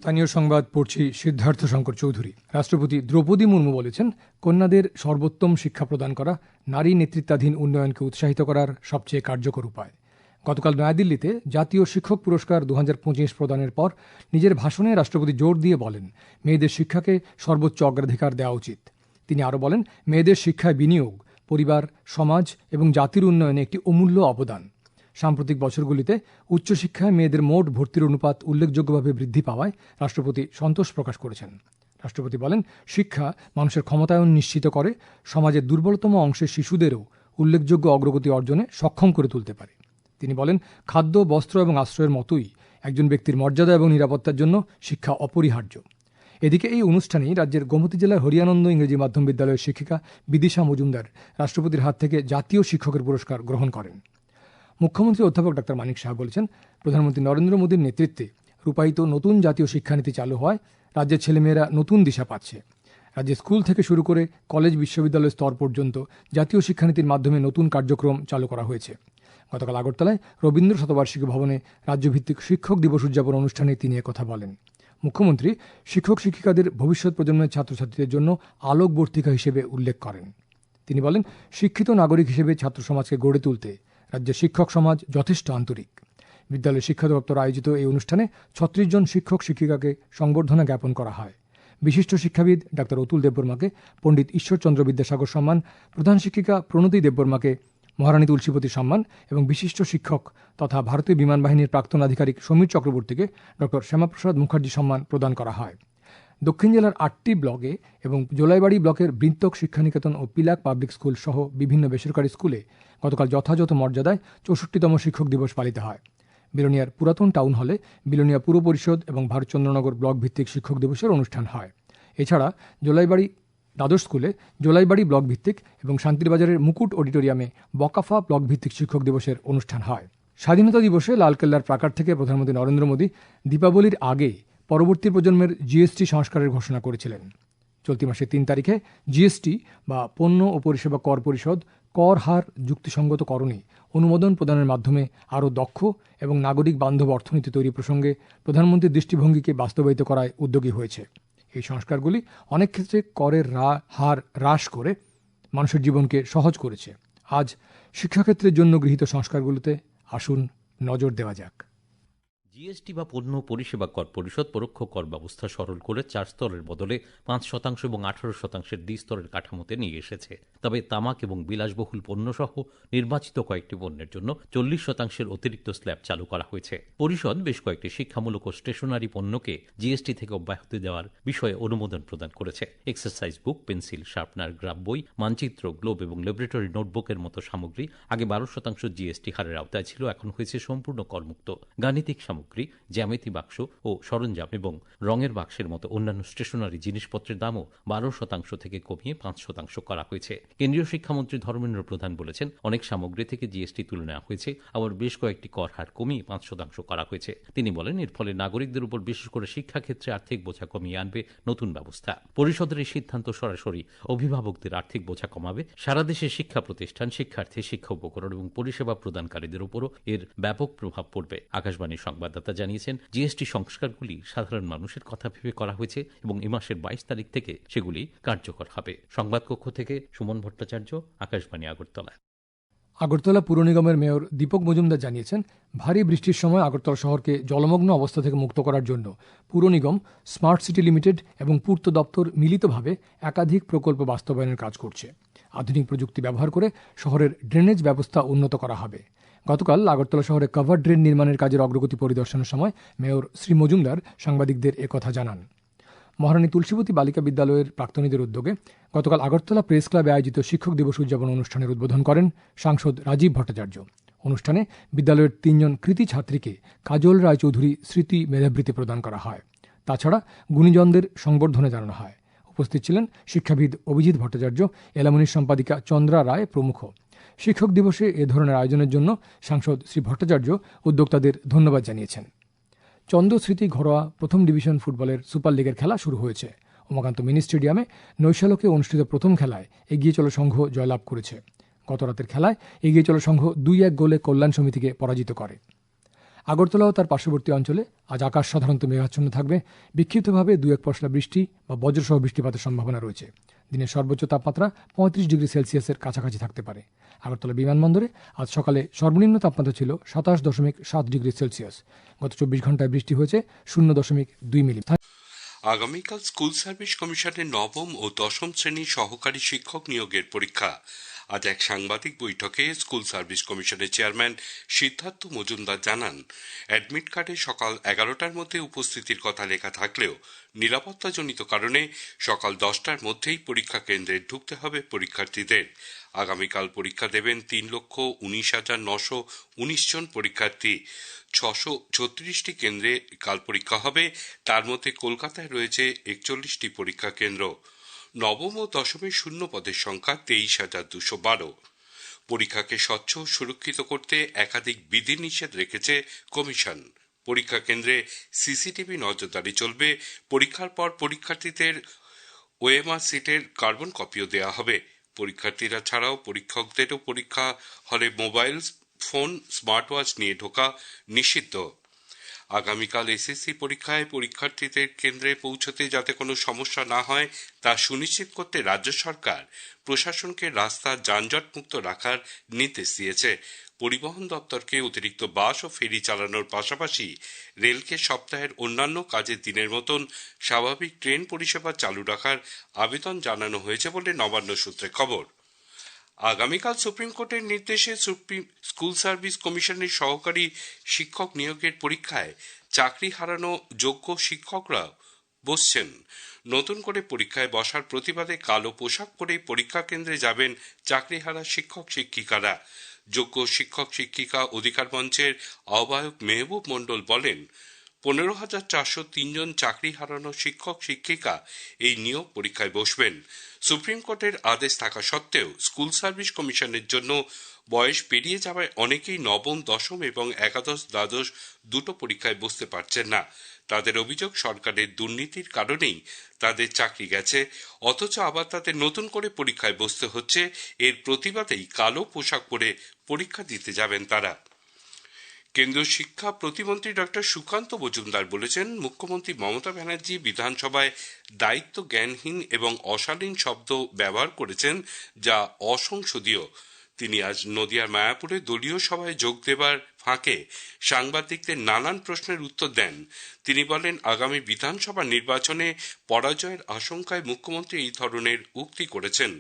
স্থানীয় সংবাদ পড়ছি সিদ্ধার্থ শঙ্কর চৌধুরী। রাষ্ট্রপতি দ্রৌপদী মুর্মু বলেছেন, কন্যাদের সর্বোত্তম শিক্ষা প্রদান করা নারী নেতৃত্বাধীন উন্নয়নকে উৎসাহিত করার সবচেয়ে কার্যকর উপায়। গতকাল নয়াদিল্লিতে জাতীয় শিক্ষক পুরস্কার 2025 প্রদানের পর নিজের ভাষণে রাষ্ট্রপতি জোর দিয়ে বলেন, মেয়েদের শিক্ষাকে সর্বোচ্চ অগ্রাধিকার দেওয়া উচিত। তিনি আরও বলেন, মেয়েদের শিক্ষায় বিনিয়োগ পরিবার, সমাজ এবং জাতির উন্নয়নে একটি অমূল্য অবদান। সাম্প্রতিক বছরগুলিতে উচ্চশিক্ষায় মেয়েদের মোট ভর্তির অনুপাত উল্লেখযোগ্যভাবে বৃদ্ধি পাওয়ায় রাষ্ট্রপতি সন্তোষ প্রকাশ করেছেন। রাষ্ট্রপতি বলেন, শিক্ষা মানুষের ক্ষমতায়ন নিশ্চিত করে, সমাজের দুর্বলতম অংশের শিশুদেরও উল্লেখযোগ্য অগ্রগতি অর্জনে সক্ষম করে তুলতে পারে। তিনি বলেন, খাদ্য, বস্ত্র এবং আশ্রয়ের মতোই একজন ব্যক্তির মর্যাদা এবং নিরাপত্তার জন্য শিক্ষা অপরিহার্য। এদিকে এই অনুষ্ঠানেই রাজ্যের গোমতী জেলার হরিয়ানন্দ ইংরেজি মাধ্যম বিদ্যালয়ের শিক্ষিকা বিদিশা মজুমদার রাষ্ট্রপতির হাত থেকে জাতীয় শিক্ষকের পুরস্কার গ্রহণ করেন। মুখ্যমন্ত্রী অধ্যাপক ডক্টর মানিক সাহা বলেছেন, প্রধানমন্ত্রী নরেন্দ্র মোদীর নেতৃত্বে রূপায়িত নতুন জাতীয় শিক্ষানীতি চালু হওয়ায় রাজ্যের ছেলেমেয়েরা নতুন দিশা পাচ্ছে। রাজ্যের স্কুল থেকে শুরু করে কলেজ, বিশ্ববিদ্যালয় স্তর পর্যন্ত জাতীয় শিক্ষানীতির মাধ্যমে নতুন কার্যক্রম চালু করা হয়েছে। গতকাল আগরতলায় রবীন্দ্র শতবার্ষিকী ভবনে রাজ্যভিত্তিক শিক্ষক দিবস উদযাপন অনুষ্ঠানে তিনি একথা বলেন। মুখ্যমন্ত্রী শিক্ষক শিক্ষিকাদের ভবিষ্যৎ প্রজন্মের ছাত্রছাত্রীদের জন্য আলোকবর্তিকা হিসেবে উল্লেখ করেন। তিনি বলেন, শিক্ষিত নাগরিক হিসেবে ছাত্র সমাজকে গড়ে তুলতে রাজ্যের শিক্ষক সমাজ যথেষ্ট আন্তরিক। বিদ্যালয় শিক্ষা দপ্তর আয়োজিত এই অনুষ্ঠানে 36 জন শিক্ষক শিক্ষিকাকে সংবর্ধনা জ্ঞাপন করা হয়। বিশিষ্ট শিক্ষাবিদ ডাক্তার অতুল দেববর্মাকে পণ্ডিত ঈশ্বরচন্দ্র বিদ্যাসাগর সম্মান, প্রধান শিক্ষিকা প্রণতি দেববর্মাকে মহারানী তুলসীপতি সম্মান এবং বিশিষ্ট শিক্ষক তথা ভারতীয় বিমান বাহিনীর প্রাক্তন আধিকারিক সমীর চক্রবর্তীকে ডক্টর শ্যামাপ্রসাদ মুখার্জি সম্মান প্রদান করা হয়। দক্ষিণ জেলার 8টি ব্লকে এবং জোলাইবাড়ি ব্লকের বৃন্তক শিক্ষানিকেতন ও পিলাক পাবলিক স্কুল সহ বিভিন্ন বেসরকারি স্কুলে গতকাল যথাযথ মর্যাদায় 64তম শিক্ষক দিবস পালিত হয়। বিলোনিয়ার পুরাতন টাউন হলে বিলোনিয়া পুর পরিষদ এবং ভারতচন্দ্রনগর ব্লক ভিত্তিক শিক্ষক দিবসের অনুষ্ঠান হয়। এছাড়া জোলাইবাড়ি দ্বাদশ স্কুলে জোলাইবাড়ি ব্লক ভিত্তিক এবং শান্তিরবাজারের মুকুট অডিটোরিয়ামে বকাফা ব্লক ভিত্তিক শিক্ষক দিবসের অনুষ্ঠান হয়। স্বাধীনতা দিবসে লালকেল্লার প্রাকার থেকে প্রধানমন্ত্রী নরেন্দ্র মোদী দীপাবলির আগে পরবর্তী প্রজন্মের জিএসটি সংস্কারের ঘোষণা করেছিলেন। চলতি মাসের 3 তারিখে জিএসটি বা পণ্য ও পরিষেবা কর পরিষদ কর হার যুক্তিসঙ্গতকরণে অনুমোদন প্রদানের মাধ্যমে আরও দক্ষ এবং নাগরিক বান্ধব অর্থনীতি তৈরি প্রসঙ্গে প্রধানমন্ত্রীর দৃষ্টিভঙ্গিকে বাস্তবায়িত করায় উদ্যোগী হয়েছে। এই সংস্কারগুলি অনেক ক্ষেত্রে করের হার হ্রাস করে মানুষের জীবনকে সহজ করেছে। আজ শিক্ষাক্ষেত্রের জন্য গৃহীত সংস্কারগুলোতে আসুন নজর দেওয়া যাক। জিএসটি বা পণ্য পরিষেবা কর পরিষদ পরোক্ষ কর ব্যবস্থা সরল করে 4 স্তরের বদলে 5% এবং 18% দ্বিস্তরের কাঠামোতে নিয়ে এসেছে। তবে তামাক এবং বিলাসবহুল পণ্য সহ নির্বাচিত কয়েকটি পণ্যের জন্য 40% অতিরিক্ত স্ল্যাব চালু করা হয়েছে। পরিষদ বেশ কয়েকটি শিক্ষামূলক ও স্টেশনারি পণ্যকে জিএসটি থেকে অব্যাহতি দেওয়ার বিষয়ে অনুমোদন প্রদান করেছে। এক্সারসাইজ বুক, পেন্সিল, শার্পনার, গ্রাফ বই, মানচিত্র, গ্লোব এবং ল্যাবরেটরি নোটবুকের মতো সামগ্রী আগে 12% জিএসটি হারের আওতায় ছিল, এখন হয়েছে সম্পূর্ণ করমুক্ত। গাণিতিক সামগ্রী, জ্যামিতি বাক্স ও সরঞ্জাম এবং রঙের বাক্সের মতো অন্যান্য স্টেশনারি জিনিসপত্রের দামও 12% থেকে কমিয়ে 5% করা হয়েছে। কেন্দ্রীয় শিক্ষামন্ত্রী ধর্মেন্দ্র প্রধান বলেছেন, অনেক সামগ্রী থেকে জিএসটি তুলে নেওয়া হয়েছে, আবার বেশ কয়েকটি কর হার কমিয়ে 5% করা হয়েছে। তিনি বলেন, এর ফলে নাগরিকদের উপর বিশেষ করে শিক্ষাক্ষেত্রে আর্থিক বোঝা কমিয়ে আনবে নতুন ব্যবস্থা। পরিষদের এই সিদ্ধান্ত সরাসরি অভিভাবকদের আর্থিক বোঝা কমাবে। সারা দেশে শিক্ষা প্রতিষ্ঠান, শিক্ষার্থী, শিক্ষা উপকরণ এবং পরিষেবা প্রদানকারীদের উপরও এর ব্যাপক প্রভাব পড়বে। আকাশবাণীর সংবাদদাতা জানিয়েছেন, জিএসটি সংস্কারগুলি সাধারণ মানুষের কথা ভেবে করা হয়েছে এবং এই মাসের 22 তারিখ থেকে সেগুলি কার্যকর হবে। সংবাদকক্ষ থেকে সুমন ভট্টাচার্য, আকাশবাণী, আগরতলা। আগরতলা পুর নিগমের মেয়র দীপক মজুমদার জানিয়েছেন, ভারী বৃষ্টির সময় আগরতলা শহরকে জলমগ্ন অবস্থা থেকে মুক্ত করার জন্য পুর নিগম, স্মার্ট সিটি লিমিটেড এবং পূর্ত দপ্তর মিলিতভাবে একাধিক প্রকল্প বাস্তবায়নের কাজ করছে। আধুনিক প্রযুক্তি ব্যবহার করে শহরের ড্রেনেজ ব্যবস্থা উন্নত করা হবে। গতকাল আগরতলা শহরে কভার ড্রেন নির্মাণের কাজের অগ্রগতি পরিদর্শনের সময় মেয়র শ্রী মজুমদার সাংবাদিকদের একথা জানান। মহারানী তুলসীপতি বালিকা বিদ্যালয়ের প্রাক্তনীদের উদ্যোগে গতকাল আগরতলা প্রেস ক্লাবে আয়োজিত শিক্ষক দিবস উদযাপন অনুষ্ঠানের উদ্বোধন করেন সাংসদ রাজীব ভট্টাচার্য। অনুষ্ঠানে বিদ্যালয়ের 3 জন কৃতী ছাত্রীকে কাজল রায়চৌধুরী স্মৃতি মেধাবৃত্তি প্রদান করা হয়। তাছাড়া গুণীজনদের সংবর্ধনা জানানো হয়। উপস্থিত ছিলেন শিক্ষাবিদ অভিজিৎ ভট্টাচার্য, এলামনির সম্পাদিকা চন্দ্রা রায় প্রমুখ। শিক্ষক দিবসে এ ধরনের আয়োজনের জন্য সাংসদ শ্রী ভট্টাচার্য উদ্যোক্তাদের ধন্যবাদ জানিয়েছেন। চন্দ্রস্মৃতি ঘরোয়া প্রথম ডিভিশন ফুটবলের সুপার লিগের খেলা শুরু হয়েছে। উমাকান্ত মিনি স্টেডিয়ামে নৈশালকে অনুষ্ঠিত প্রথম খেলায় এগিয়ে চলা সংঘ জয়লাভ করেছে। গতরাতের খেলায় এগিয়ে চলা সংঘ 2-1 গোলে কল্যাণ সমিতিকে পরাজিত করে। আগরতলা ও তার পার্শ্ববর্তী অঞ্চলে আজ আকাশ সাধারণত মেঘাচ্ছন্ন থাকবে। বিক্ষিপ্তভাবে 2-1 পশলা বৃষ্টি বা বজ্রসহ বৃষ্টিপাতের সম্ভাবনা রয়েছে। দিনের সর্বোচ্চ তাপমাত্রা 35 ডিগ্রি সেলসিয়াসের কাছাকাছি থাকতে পারে। আগরতলা বিমানবন্দরে আজ সকালে সর্বনিম্ন তাপমাত্রা ছিল 27.7 ডিগ্রি সেলসিয়াস। গত 24 ঘন্টায় বৃষ্টি হয়েছে 0.2 মিলি। আগামীকাল স্কুল সার্ভিস কমিশনের নবম ও দশম শ্রেণীর সহকারী শিক্ষক নিয়োগের পরীক্ষা। আজ এক সাংবাদিক বৈঠকে স্কুল সার্ভিস কমিশনের চেয়ারম্যান সিদ্ধার্থ মজুমদার জানান, অ্যাডমিট কার্ডে সকাল 11টার মধ্যে উপস্থিতির কথা লেখা থাকলেও নিরাপত্তাজনিত কারণে সকাল 10টার মধ্যেই পরীক্ষা কেন্দ্রে ঢুকতে হবে পরীক্ষার্থীদের। আগামীকাল পরীক্ষা দেবেন 3,19,919 জন পরীক্ষার্থী। 636টি কেন্দ্রে কাল পরীক্ষা হবে, তার মধ্যে কলকাতায় রয়েছে 41টি পরীক্ষা কেন্দ্র। নবম ও দশমের শূন্য পদের সংখ্যা 23,212। পরীক্ষাকে স্বচ্ছ সুরক্ষিত করতে একাধিক বিধিনিষেধ রেখেছে কমিশন। পরীক্ষা কেন্দ্রে সিসিটিভি নজরদারি চলবে। পরীক্ষার পর পরীক্ষার্থীদের ওএমআর সিটের কার্বন কপিও দেওয়া হবে। পরীক্ষার্থীরা ছাড়াও পরীক্ষকদেরও পরীক্ষা হলে মোবাইল ফোন, স্মার্ট ওয়াচ নিয়ে ঢোকা নিষিদ্ধ। আগামীকাল এসএসসি পরীক্ষায় পরীক্ষার্থীদের কেন্দ্রে পৌঁছতে যাতে কোনো সমস্যা না হয় তা সুনিশ্চিত করতে রাজ্য সরকার প্রশাসনকে রাস্তা যানজট মুক্ত রাখার নির্দেশ দিয়েছে। পরিবহন দপ্তরকে অতিরিক্ত বাস ও ফেরি চালানোর পাশাপাশি রেলকে সপ্তাহের অন্যান্য কাজের দিনের মতন স্বাভাবিক ট্রেন পরিষেবা চালু রাখার আবেদন জানানো হয়েছে বলে নবান্ন সূত্রে খবর। আগামীকাল সুপ্রিম কোর্টের নির্দেশে স্কুল সার্ভিস কমিশনের সহকারী শিক্ষক নিয়োগের পরীক্ষায় চাকরি হারানো যোগ্য শিক্ষকরা বসছেন। নতুন করে পরীক্ষায় বসার প্রতিবাদে কালো পোশাক পরে পরীক্ষা কেন্দ্রে যাবেন চাকরিহারা শিক্ষক শিক্ষিকারা। যোগ্য শিক্ষক শিক্ষিকা অধিকার মঞ্চের আহ্বায়ক মেহবুব মণ্ডল বলেন, 15,403 জন চাকরি হারানো শিক্ষক শিক্ষিকা এই নিয়োগ পরীক্ষায় বসবেন। সুপ্রিম কোর্টের আদেশ থাকা সত্ত্বেও স্কুল সার্ভিস কমিশনের জন্য বয়স পেরিয়ে যাওয়ায় অনেকেই নবম, দশম এবং একাদশ, দ্বাদশ দুটো পরীক্ষায় বসতে পারছেন না। তাদের অভিযোগ, সরকারের দুর্নীতির কারণেই তাদের চাকরি গেছে, অথচ আবার তাদের নতুন করে পরীক্ষায় বসতে হচ্ছে। এর প্রতিবাদেই কালো পোশাক পরে পরীক্ষা দিতে যাবেন তারা। কেন্দ্রীয় শিক্ষা প্রতিমন্ত্রী ডক্টর সুকান্ত মজুমদার বলেছেন, মুখ্যমন্ত্রী মমতা ব্যানার্জি বিধানসভায় দায়িত্ব জ্ঞানহীন এবং অশালীন শব্দ ব্যবহার করেছেন, যা অসংসদীয়। তিনি আজ নদিয়ার মায়াপুরে দলীয় সভায় যোগ দেবার ফাঁকে সাংবাদিকদের নানান প্রশ্নের উত্তর দেন। তিনি বলেন, আগামী বিধানসভা নির্বাচনে পরাজয়ের আশঙ্কায় মুখ্যমন্ত্রী এই ধরনের উক্তি করেছেন।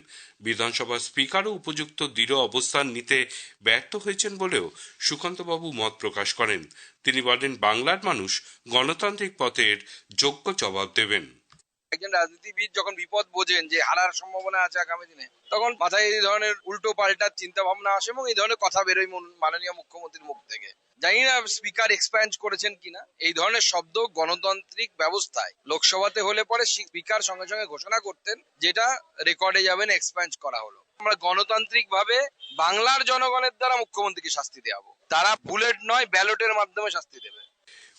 বিধানসভার স্পিকারও উপযুক্ত দৃঢ় অবস্থান নিতে ব্যর্থ হয়েছেন বলেও সুকান্তবাবু মত প্রকাশ করেন। তিনি বলেন, বাংলার মানুষ গণতান্ত্রিক পথের যোগ্য জবাব দেবেন। একজন রাজনীতিবিদ যখন বিপদ বোঝেন যে হারার সম্ভাবনা আছে আগামী দিনে, তখন মাথায় এই ধরনের উল্টো পাল্টা চিন্তা ভাবনা আসে এবং এই ধরনের কথা বেরোয় মাননীয় মুখ্যমন্ত্রীর মুখ থেকে। জানি না স্পিকার এক্সপ্যান্ড করেছেন কিনা। এই ধরনের শব্দ গণতান্ত্রিক ব্যবস্থায় লোকসভাতে হলে পরে স্পিকার সঙ্গে সঙ্গে ঘোষণা করতেন, যেটা রেকর্ডে যাবেন, এক্সপ্যান্ড করা হলো। আমরা গণতান্ত্রিক ভাবে বাংলার জনগণের দ্বারা মুখ্যমন্ত্রীকে শাস্তি দেওয়াবো। তারা বুলেট নয়, ব্যালটের মাধ্যমে শাস্তি দেবে।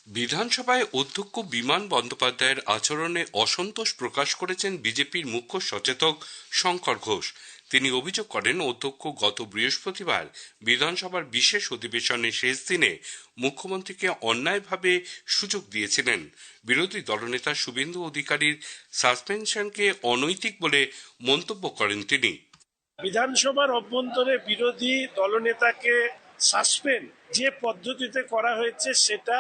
বিধানসভায় অধ্যক্ষ বিমান বন্দ্যোপাধ্যায়ের আচরণে অসন্তোষ প্রকাশ করেছেন বিজেপির মুখ্য সচেতক শঙ্কর ঘোষ। তিনি অভিযোগ করেন, অধ্যক্ষ গত বৃহস্পতিবার বিধানসভার বিশেষ অধিবেশনের শেষ দিনে মুখ্যমন্ত্রীকে অন্যায়ভাবে সুযোগ দিয়েছিলেন। বিরোধী দলনেতা শুভেন্দু অধিকারীর সাসপেনশনকে অনৈতিক বলে মন্তব্য করেন তিনি। বিধানসভার অভ্যন্তরে বিরোধী দলনেতাকে সাসপেন্ড যে পদ্ধতিতে করা হয়েছে সেটা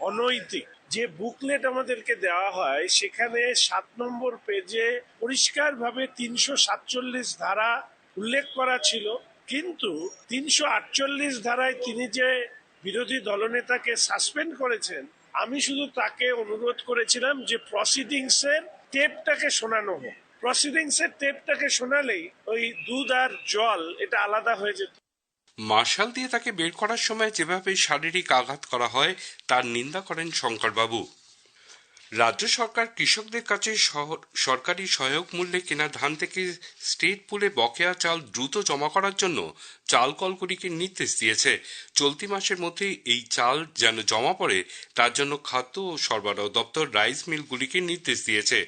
অনৈতিক। যে বুকলেট আমাদেরকে দেওয়া হয় সেখানে 7 নম্বর পেজে পরিষ্কারভাবে 347 ধারা উল্লেখ করা ছিল, কিন্তু 348 ধারায় তিনি যে বিরোধী দলনেতাকে সাসপেন্ড করেছেন, আমি শুধু তাকে অনুরোধ করেছিলাম যে প্রসিডিংসের টেপটাকে শোনানো হোক। প্রসিডিংসের টেপটাকে শোনালেই ওই দুধ আর জল এটা আলাদা হয়ে যেত। মার্শাল দিয়ে তাকে বের করার সময় যেভাবে শারীরিক আঘাত করা হয় তার নিন্দা করেন শঙ্করবাবু। রাজ্য সরকার কৃষকদের কাছে সরকারি সহায়ক মূল্যে কেনা ধান থেকে স্টেট পুলে বকেয়া চাল দ্রুত জমা করার জন্য চাল কলগুলিকে নির্দেশ দিয়েছে। চলতি মাসের মধ্যে এই চাল যেন জমা পড়ে তার জন্য খাদ্য ও সরবরাহ দপ্তর রাইস মিলগুলিকে নির্দেশ দিয়েছে।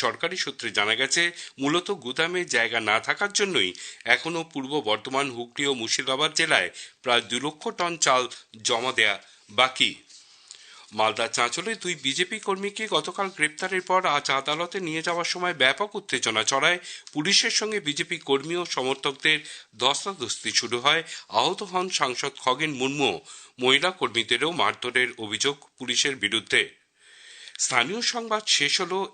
সরকারি সূত্রে জানা গেছে, মূলত গুদামে জায়গা না থাকার জন্যই এখনও পূর্ব বর্ধমান, হুগলি ও মুর্শিদাবাদ জেলায় প্রায় 2 লক্ষ টন চাল জমা দেয়া বাকি। মালদার চাঁচলে দুই বিজেপি কর্মীকে গতকাল গ্রেপ্তারের পর আজ আদালতে নিয়ে যাওয়ার সময় ব্যাপক উত্তেজনা ছড়ায়। পুলিশের সঙ্গে বিজেপি কর্মী ও সমর্থকদের ধস্তাধস্তি শুরু হয়। আহত হন সাংসদ খগেন মুর্মু। মহিলা কর্মীদেরও মারধরের অভিযোগ পুলিশের বিরুদ্ধে। স্থানীয় সংবাদ শেষ হলো।